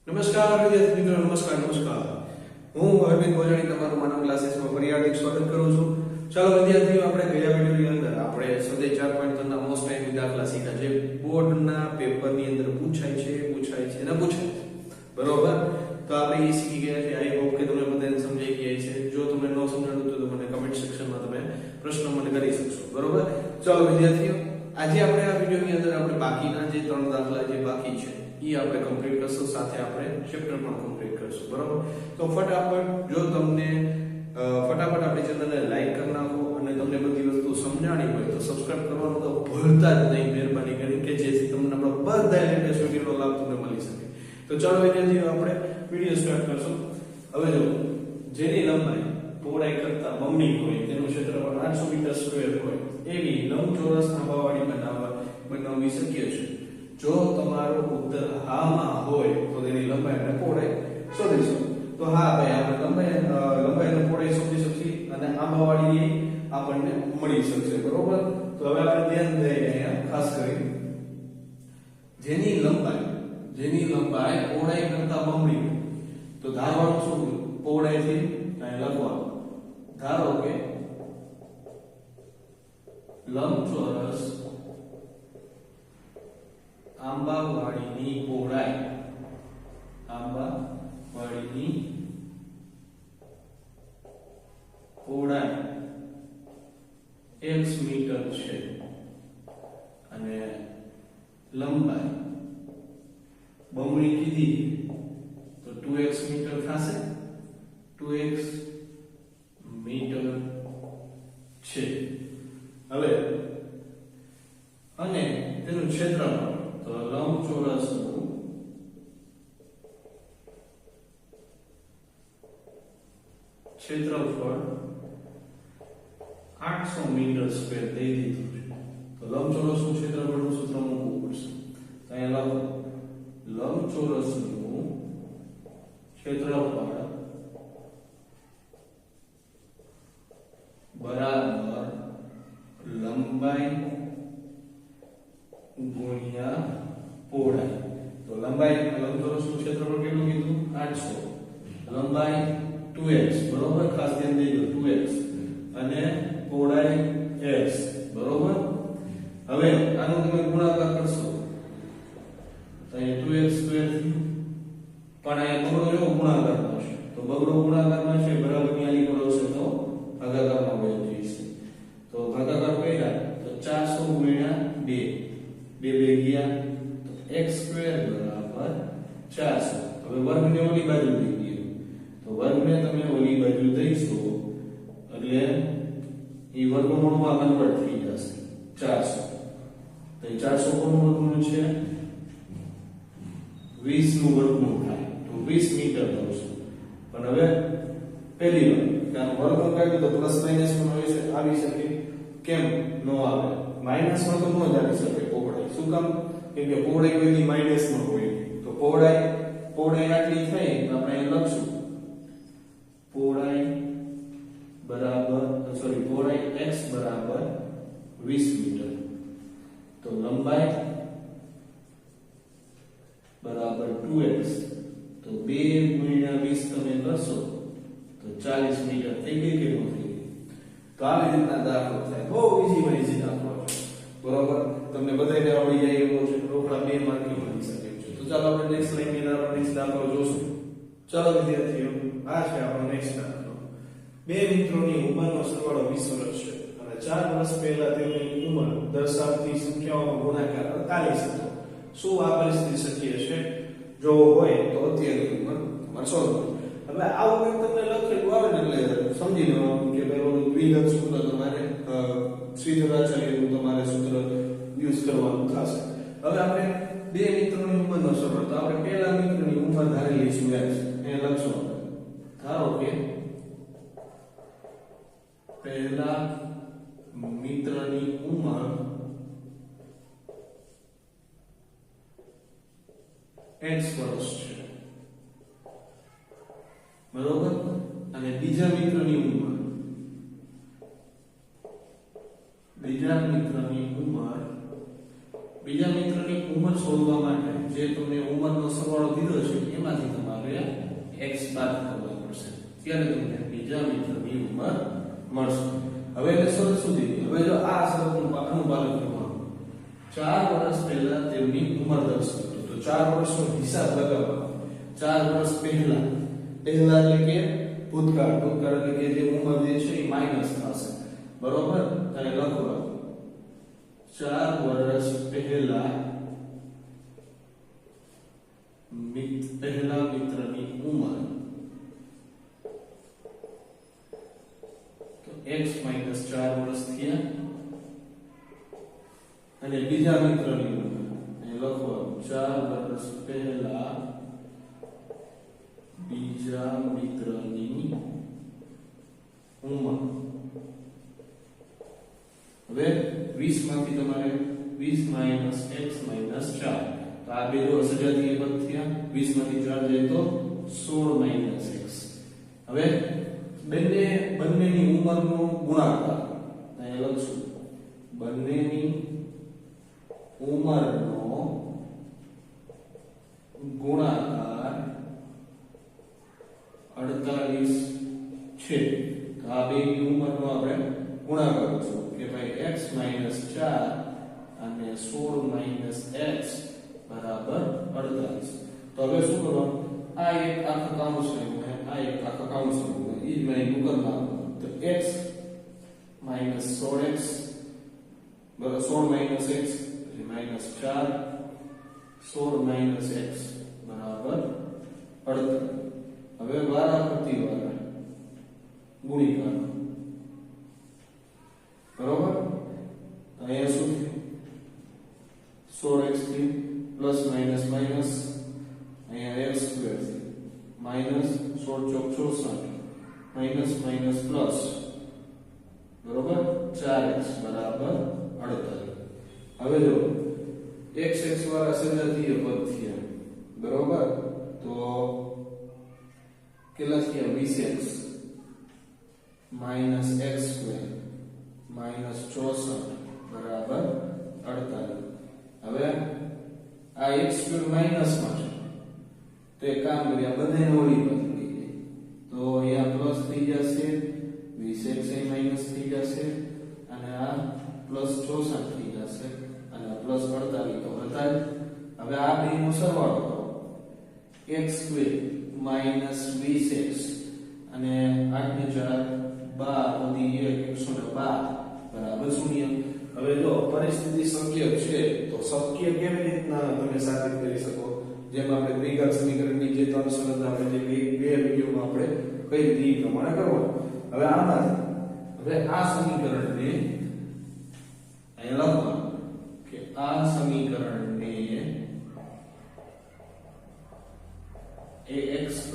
નમસ્કાર વિદ્યાર્થી મિત્રો, નમસ્કાર. હું અરવિંદ ગોજાણી તમારું માનવ ક્લાસીસમાં ફરી હાર્દિક સ્વાગત કરું છું. ચાલો વિદ્યાર્થીઓ, આપણે ગયા વિડિયોની અંદર આપણે સ્વાધ્યાય 4.3 ના મોસ્ટ ટાઈમ દાખલા શીખ્યા જે બોર્ડના પેપરની અંદર પૂછાય છે ન પૂછાય. બરોબર? તો આપણે એ શીખી ગયા છે. આઈ હોપ કે તમને બધાને સમજાઈ ગયા છે. જો તમને ન સમજાણું તો મને કમેન્ટ સેક્શનમાં તમે પ્રશ્ન મને કરી શકશો. બરોબર? ચાલો વિદ્યાર્થીઓ, આજે આપણે આ વિડિયોની અંદર આપણે બાકીના જે 3 દાખલા જે બાકી છે એ આપણે કમ્પ્લીટ કરશું, સાથે આપણે ચેપ્ટર પણ કમ્પ્લીટ કરશું. બરોબર? તો ફટાફટ જો તમને ફટાફટ આપણી ચેનલને લાઈક કરી નાખો અને તમને બધી વસ્તુ સમજાણી હોય તો સબસ્ક્રાઇબ કરવાનું તો ભૂલતા જ નહીં, મહેરબાની કરી, કે જેથી તમને આપણો બધા લેટેસ્ટ વિડિયોનો લાભ તમને મળી શકે. તો ચાલો વિદ્યાર્થીઓ, આપણે વિડિયો સ્ટાર્ટ કરશું. હવે જો જેની લંબાઈ પહોળાઈ કરતા બમણી હોય, તેનું ક્ષેત્રફળ 800 મીટર સ્ક્વેર હોય એવી લંબચોરસ આંબાવાળી બનાવવી શક્ય છે. જો તમારો ઉત્તર હામાં હોય તો તેની લંબાઈ અને પહોળાઈ શોધીશું. તો હા ભાઈ, આપણે લંબાઈ અને પહોળાઈ શોધી શકીએ અને આંબાવાળી આપણને મળી શકશે. બરોબર? તો હવે આપણે ધ્યાન દઈએ અહીંયા ખાસ કરી જેની લંબાઈ પહોળાઈ કરતા બમણી હોય તો ધારવાનું શું પહોળાઈથી અહીં લખવાનું. ધારો કે લંબચોરસ આંબાવાળીની પહોળાઈ x મીટર છે અને લંબાઈ બમણી કીધી તો 2x મીટર થશે. 2x મીટર છે. હવે અને તેનું ક્ષેત્રફળ તો લંબચોરસનું ક્ષેત્રફળ 800 મીટર સ્ક્વેર દઈ દીધું છે. તો લંબચોરસનું ક્ષેત્રફળનું સૂત્ર મૂકવું પડશે. તો અહીંયા લખો લંબચોરસનું ક્ષેત્રફળ બરાબર લંબાઈ ગુણ્યા પહોળાઈ. તો લંબાઈ લંબચોરસનું ક્ષેત્રફળ કેટલું કીધું? 800. લંબાઈ 2x. બરોબર? ખાસ ધ્યાન દેજો, 2x અને પહોળાઈ x. બરોબર? હવે આનો તમે ગુણાકાર કરશો તો અહીંયા 2x સ્ક્વેર થયું. પણ અહીંયા બગડો જો ગુણાકારમાં છે તો બગડો ગુણાકારમાં છે બરાબર ની આલી કરો છે તો ભાગાકારમાં વહી જશે. તો ભાગાકાર કર્યા તો 400 ગુણ્યા 2 2 ગયા તો x સ્ક્વેર બરાબર 400. હવે વર્ગને ઓલી બાજુ લઈ ગયો તો વર્ગને તમે ઓલી બાજુ દઈશો એટલે એ વર્ગમૂળમાં કન્વર્ટ થઈ જશે 400. તો 400 કોનું વર્ગમૂળ છે? 20 નું વર્ગમૂળ થાય તો 20 મીટર થશે. પણ હવે પહેલી વાર કે વર્ગમૂળ કાઢ્યું તો પ્લસ માઈનસ માં આવી શકે. કેમ નો આવે? માઈનસ માં તો ન જ આવી શકે પહોળાઈ. શું કામ? કેમ કે પહોળાઈ બધી માઈનસ માં હોય. તો પહોળાઈ આટલી થઈ તો આપણે અહીં લખશું પહોળાઈ x બરાબર 20 મીટર. તો લંબાઈ બરાબર 2x. તો 2 ગુણ્યા 20 તમે કરશો તો 40 મીટર થઈ ગઈ કે ન થઈ ગઈ? તો આવી રીતના દાખલો થાય. બહુ ઈઝી દાખલો છે. બરોબર? તમને બધાને આવડી જાય એવો છે. રોકડા 2 માર્કની મળી શકે છે. તો ચાલો આપણે નેક્સ્ટ લાઈનની અંદર આપણે નેક્સ્ટ દાખલો જોશું. ચાલો વિદ્યાર્થીઓ, આ છે આપણો નેક્સ્ટ દાખલો. બે મિત્રોની ઉંમરનો સરવાળો 20 વર્ષ છે અને 4 વર્ષ પહેલા તેમની ઉંમર દર્શાવતી સંખ્યાઓનો ગુણાકાર 48 હતો. શું આ પરિસ્થિતિ શક્ય છે? જો હોય તો અત્યારની ઉંમર તમારે શોધવાની. હવે આવું કંઈક તમને લખેલું આવે ને એટલે સમજી લેવાનું કે ભાઈ ઓલું દ્વિઘાત સૂત્ર તમારે શ્રીધરાચાર્યનું તમારે સૂત્ર યુઝ કરવાનું થશે. હવે આપણે બે મિત્રોની ઉંમરનો સરવાળો, તો આપણે પહેલા મિત્રની ઉંમર ધારી લઈશું x. એ લખશો ધારો કે પહેલા મિત્રની ઉંમર x વર્ષ છે. બરોબર? અને બીજા મિત્રની ઉંમર બીજા મિત્રની ઉંમર શોધવા માટે જે તમને ઉંમરનો સરવાળો દીધો છે એમાંથી તમારે x બાદ કરવા પડશે ત્યારે તમને બીજા મિત્રની ઉંમર મળશે હવે એટલે શરત સુધી હવે જો આ શરતનું અનુપાલન કરવાનું 4 વર્ષ પહેલા તેમની ઉંમર દર્શાવતો તો 4 વર્ષનો હિસાબ લગાવવાનો 4 વર્ષ પહેલા એટલે કે ભૂતકાળ એટલે કે જે ઉંમર જે છે એ માઈનસ થશે બરોબર અને લખવા 4 વર્ષ પહેલા મિત્રની ઉંમર તો x 4 વર્ષ થયા અને બીજા મિત્રની ઉંમર એ લખવા 4 વર્ષ પહેલા બીજા મિત્રની ઉંમર હવે 20 માંથી તમારે 20 x 4 તો આ બે જો સજાતીય પદ થયા 20 માંથી 4 જાય તો 16 x હવે બંનેની ઉંમરનો ગુણાકાર અહીં લખશું બંનેની ઉંમરનો ગુણાકાર 48 છે તો આ બેની ઉંમરનો આપણે ગુણાકાર કરશું કે ભાઈ x 4 અને 16 x બરાબર 48 તો હવે શું કરવાનું આ એક આખા કાઉન્સ લેવું છે આ એક આખા કાઉન્સ લેવું છે ઈ મેં ગુગલ માં તો x 16x બરાબર 16 x એટલે -4 16 x બરાબર 48 હવે વારાફરતી વાળા ગુણીકાર બરોબર અહીંયા શું થયું 16x થી પ્લસ માઈનસ માઈનસ અહીંયા x સ્ક્વેર થી માઈનસ 16 ચોક 64 માઈનસ માઈનસ પ્લસ બરોબર 4x બરાબર 48 હવે જો x વાળા સજાતીય પદ થયા બરોબર તો કેટલા થયા 20x minus x square minus 64 બરાબર 48 હવે આ x સ્ક્વેર માઈનસ માં છે તો એક કામ કરીએ આ બધાને ઓળી બાજુ લઈ જઈએ તો અહીંયા પ્લસ થઈ જશે 20x એ માઈનસ થઈ જશે અને આ પ્લસ 64 થઈ જશે અને પ્લસ 48 તો હતા હવે આ બેનો સરવાળો કરો x સ્ક્વેર માઈનસ 20x અને 8 ને 4 12 વધી 112 બરાબર 0 હવે જો પરિસ્થિતિ શક્ય છે તો શક્ય કેવી રીતના તમે સાબિત કરી શકો જેમ આપણે દ્વિઘાત સમીકરણની જે ત્રણ શરત આપણે જે બે વિડિયોમાં આપણે કઈ રીતે પ્રમાણે કરવાનું હવે આમાંથી હવે આ સમીકરણને અહીં લખવાનું કે આ સમીકરણને ax²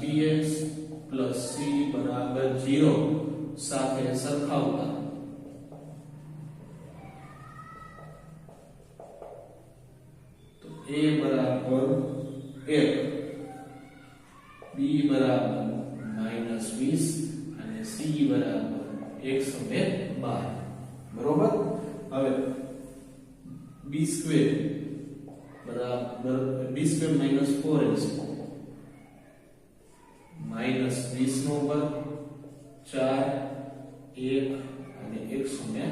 bx c બરાબર 0 સાથે સરખાવતા તો a બરાબર 1 b બરાબર -20 અને c બરાબર 112 બરોબર હવે b² બરાબર b² -4ac -20 નો પર 4 1 અને 112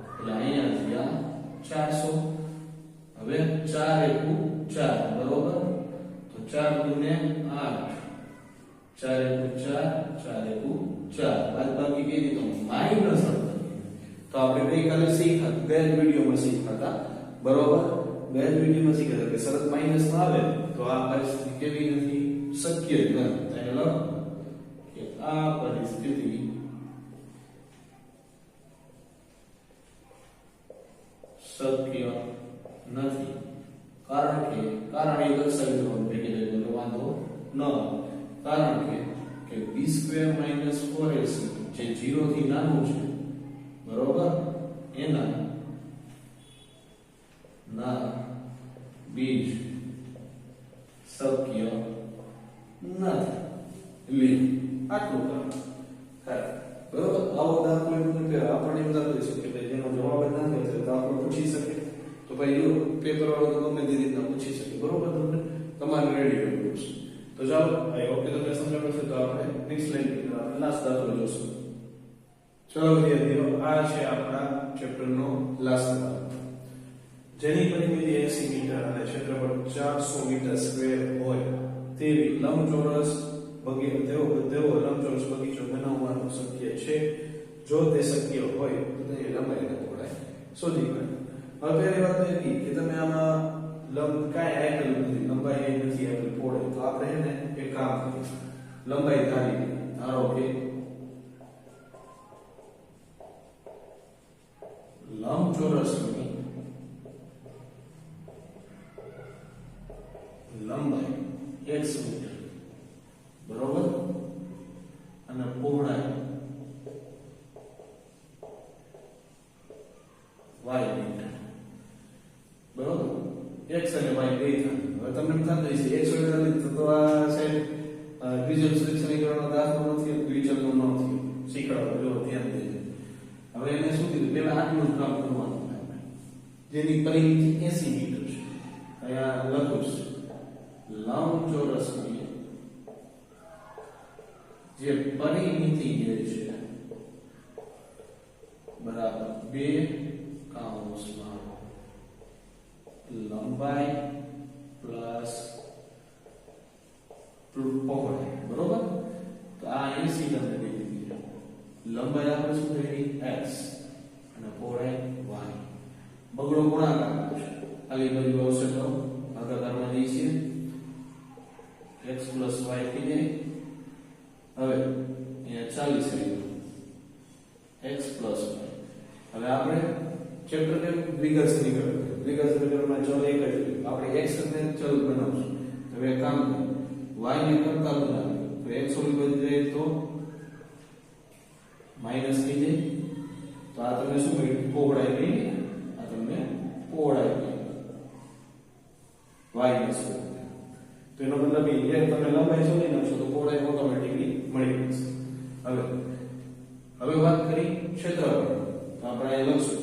એટલે અહીંયા થયા 400 હવે 4 એકુ 4 બરોબર તો 4 ગુને 8 4 એકુ 4 4 એકુ 4 બાદબાકી કઈ દીધું -48 તો આપણે ગઈકાલે શીખ્યા ગયા વિડિયોમાં શીખ્યા બરોબર ગયા વિડિયોમાં શીખ્યા કે શરત માઈનસ માં આવે તો આ પરિસ્થિતિ કેવી નથી શક્ય જ નથી એટલે કે આ પરિસ્થિતિ શક્ય નથી કારણ એ દર્શાવી દેવાનું ભેગી લઈને વાંધો ન કારણ કે b² -4ac જે 0 થી નાનું છે બરોબર એના ના બીજ શક્ય નથી આટલું કામ બરોબર આવો દાખલો આપણને એમ દાખલો શકીએ કે જેનો જવાબ જ નથી તો આપણે પૂછી શકીએ તો તો ભાઈ જો પેપર વાળો તો ગમે તે રીતના પૂછી શકે, બરોબર? તમને તમારે રેડી રહેવું છે. તો ચાલો, આઈ હોપ કે તમને સમજાણો છે. તો આપણે નેક્સ્ટ લાઈન લાસ્ટ દાખલો જોશું. ચલો વિદ્યાર્થીઓ, આ છે આપણા ચેપ્ટરનો લાસ્ટ દાખલો, જેની પરિમિતિ 80 મીટર અને ક્ષેત્રફળ 400 મીટર સ્ક્વેર હોય તેવી લંબચોરસ તેઓ લંબચોરસ બગીચો બનાવવાનું શક્ય છે. જો તે શક્ય હોય તો તેની લંબાઈ અને પહોળાઈ શોધી કાઢો. હવે પહેલી વાત એ કે તમે આમાં કાંઈ આપેલું નથી, લંબાઈ નથી આપેલી, પહોળાઈ. તો આપણે એને એક કામ કરીએ, લંબાઈ ધારી ધારો કે લંબચોરસની લંબાઈ x મીટર, બરોબર, અને પહોળાઈ y મીટર, બરોબર. x અને y બે થાય. હવે તમને એમ થતું હશે x એટલે તો આ સાહેબ દ્વિચલ સમીકરણનો દાખલો નથી, દ્વિચલનો નથી શીખવાડો, જો ધ્યાન દેજો. હવે એને શું કીધું, પહેલા આટલું જ કામ કરવાનું છે આપણે, જેની પરિમિતિ 80 મીટર છે. અહીંયા લખું છું લંબચોરસની જે પરિમિતિ જે છે બરાબર 2 કૌંસમાં લંબાઈ પ્લસ પહોળાઈ, બરોબર. તો આ 80 તમને દઈ દીધી છે. લંબાઈ આપણે શું થઈ x અને પહોળાઈ y. બગડો ગુણાકાર છે, આલી બાજુ આવશે તો ભાગાકારમાં જઈશે, x plus y થઈ જાય. હવે અહીંયા 40 આવી x plus y. હવે આપણે ચેપ્ટર કે દ્વિઘાત સમીકરણ, દ્વિઘાત સમીકરણમાં ચલ એક જ આપણે x ને ચલ બનાવશું. હવે એક કામ y ને કરતા બનાવીએ તો x ઓલી બાજુ જાય તો માઈનસ થઈ જાય. તો આ તમને શું મળ્યું, પહોળાઈ મળી. આ તમને પહોળાઈ મળી y ને શું. તો એનો મતલબ એ કે તમે લંબાઈ શોધી નાખશો તો પહોળાઈ ઓટોમેટિકલી મળી જશે. હવે વાત કરી ક્ષેત્રફળ. તો આપણે અહીં લખશું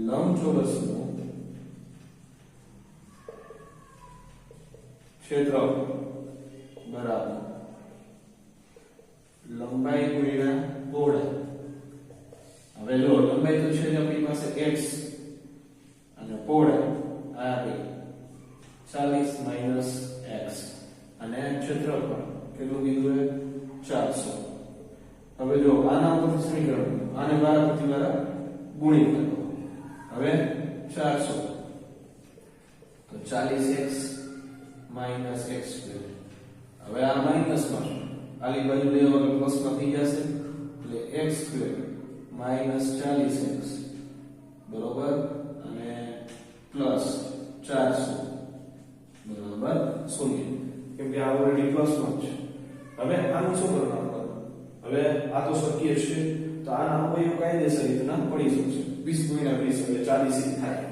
લંબચોરસનું ક્ષેત્રફળ બરાબર લંબાઈ ગુણ્યા પહોળાઈ. હવે જો લંબાઈ તો છે આપણી પાસે x અને પહોળાઈ આ 40 માઈનસ x અને ક્ષેત્રફળ કેટલું કીધું છે 400. હવે જો આના પરથી સમીકરણ આને દ્વારા પ્રતિ દ્વારા ગુણી કરો. હવે 400 તો 40x માઈનસ x સ્ક્વેર. હવે આ માઈનસ માં આલી બાજુ લેવા એટલે પ્લસ માં થઈ જશે એટલે x સ્ક્વેર માઈનસ 40x બરોબર અને પ્લસ 400 બરાબર 0. કેમ કે આ ઓલરેડી પ્લસ માં છે. હવે આનું શું કરવાનું? હવે આ તો શક્ય છે તો આના અવયવ કાયદેસર રીતના પડી શકશે. 20 × 20 એટલે 40 થાય.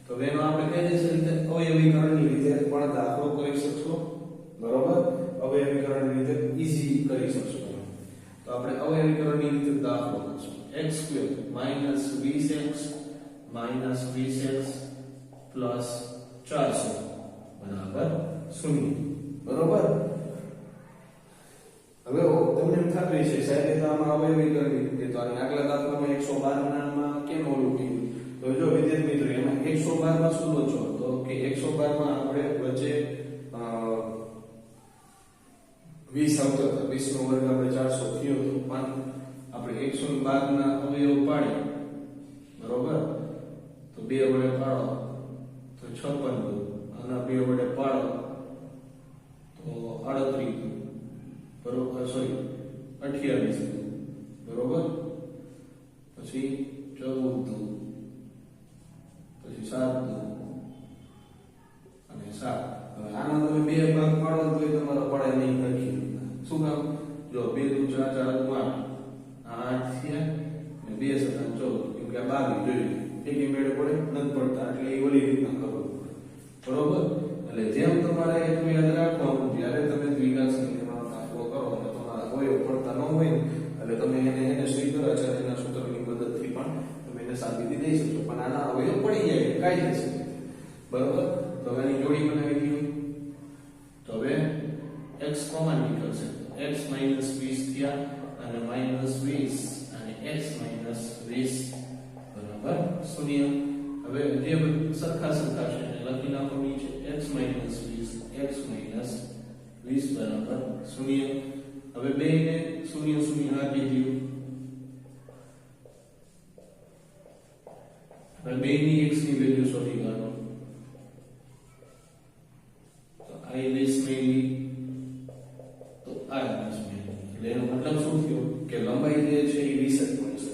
તો એનો આપણે કાયદેસર રીતે અવયવીકરણની રીતે પણ દાખલો કરી શકશો, બરોબર. અવયવીકરણની રીતે ઈઝી કરી શકશો. તો આપણે અવયવીકરણની રીતે દાખલો કરશું. x² - 20x - 20x પ્લસ 400 બરાબર 0, બરોબર. હવે તમને એમ થતું હશે સાહેબ તો આમાં અવયવીકરણની રીતે તો આની આગલા દાખલામાં 112 માં કેમ ઓલું કીધું? તો જો વિદ્યાર્થી મિત્રો એમાં 112 માં શું લખો તો કે 112 માં આપણે વચ્ચે 20 આવતો હતો, 20 નો વર્ગ આપણે 400 થયો તો પણ આપણે 112 ના અવયવ પાડી, બરોબર. તો 2 વડે પાડો તો 56, આના 2 વડે પાડો તો 38, બરોબર, સોરી 28, બરોબર. પછી 14, પછી 7 અને 7. હવે આનો તમે 2 ભાગ પાડો તો તમારો પડાય નહીં લખી. શું કામ? જો 2 × 4 = 8 થયા અને 2 × 7 = 14. કેમ કે આ 22 જોઈએ એક મેળે પડે નથી પડતા એટલે એ ઓલી રીતના કરવું, બરોબર. એટલે જેમ તમારે એટલું યાદ રાખવાનું જ્યારે તમે દ્વિઘાત સમીકરણનો દાખલો કરો અને તમારા અવયવ પડતા ન હોય એટલે તમે એને સ્વીકારાચાર્યના સૂત્રની મદદથી પણ તમે એને તમે સાબિતી દઈ શકશો, પણ આના અવયવ પડી જાય કાયદેસર, બરોબર. તો હવે આની જોડી બનાવી દઈએ. તો હવે x કોમન નીકળશે, x - 20 થયા અને -20 અને x - 20 બરાબર 0. હવે જે સરખા છે એને લખી નાખો નીચે, x - 20 x - 20 બરાબર 0. હવે બેને 0 0 આપી દીધું. હવે બેની x ની વેલ્યુ શોધી કાઢો. તો I લેસ મેલી તો I લેસ મેલી, એટલે એનો મતલબ શું થયો કે લંબાઈ જે છે એ 20 જ મળશે.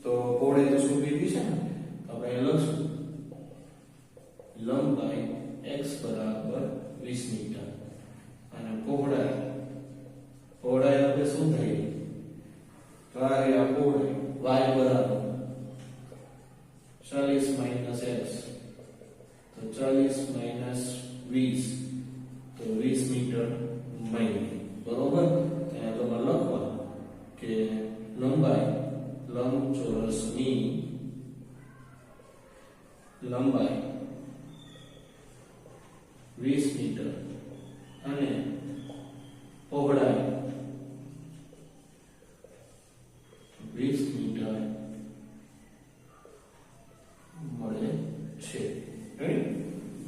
તો પહોળાઈ તો શું કીધી છે ને, તો આપણે લખશું લંબાઈ x બરાબર 20 મીટર અને પહોળાઈ આપણે શું થઈ, તો આ પહોળાઈ y બરાબર 40 - x, તો 40 - 20 તો 20 મીટર મળી, બરોબર. ત્યાં તમારે લખવાનું કે લંબાઈ લંબચોરસની લંબાઈ 20 મીટર અને પહોળાઈ 20 મીટર મળે છે.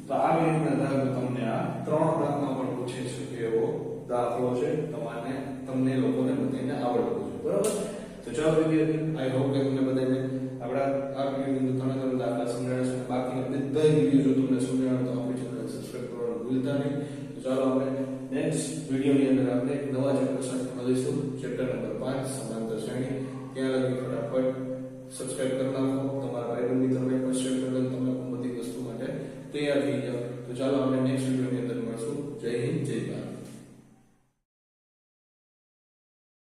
તો આ રીતના દાખલો તમને આ 3 દાખલા પણ પૂછે છે કે એવો દાખલો છે, તમને લોકોને બધાને આવડવું છે, બરાબર. તો ચાલો વિદ્યાર્થી, આઈ હોપ કે તમને બધાને આપણા આ વિડિયોની અંદર ઘણા દાખલા સમજાવ્યા છે. બાકીના બધા વિડિયો જો તમને સમજાવ્યા તો આપણી ચેનલ સબસ્ક્રાઇબ કરવાનું ભૂલતા નહીં. તો ચાલો આપણે નેક્સ્ટ વિડિયોની અંદર આપણે નવા ચેપ્ટર સાથે મળીશું, ચેપ્ટર નંબર 5 સમાંતર શ્રેણી. ત્યાં લગી ફટાફટ સબસ્ક્રાઇબ કરી નાખો, તમારા ભાઈ બંધ મિત્રોને પણ શેર કરી દો, તમે બધી વસ્તુ માટે તૈયાર થઈ જાઓ. તો ચાલો આપણે નેક્સ્ટ વિડિયોની અંદર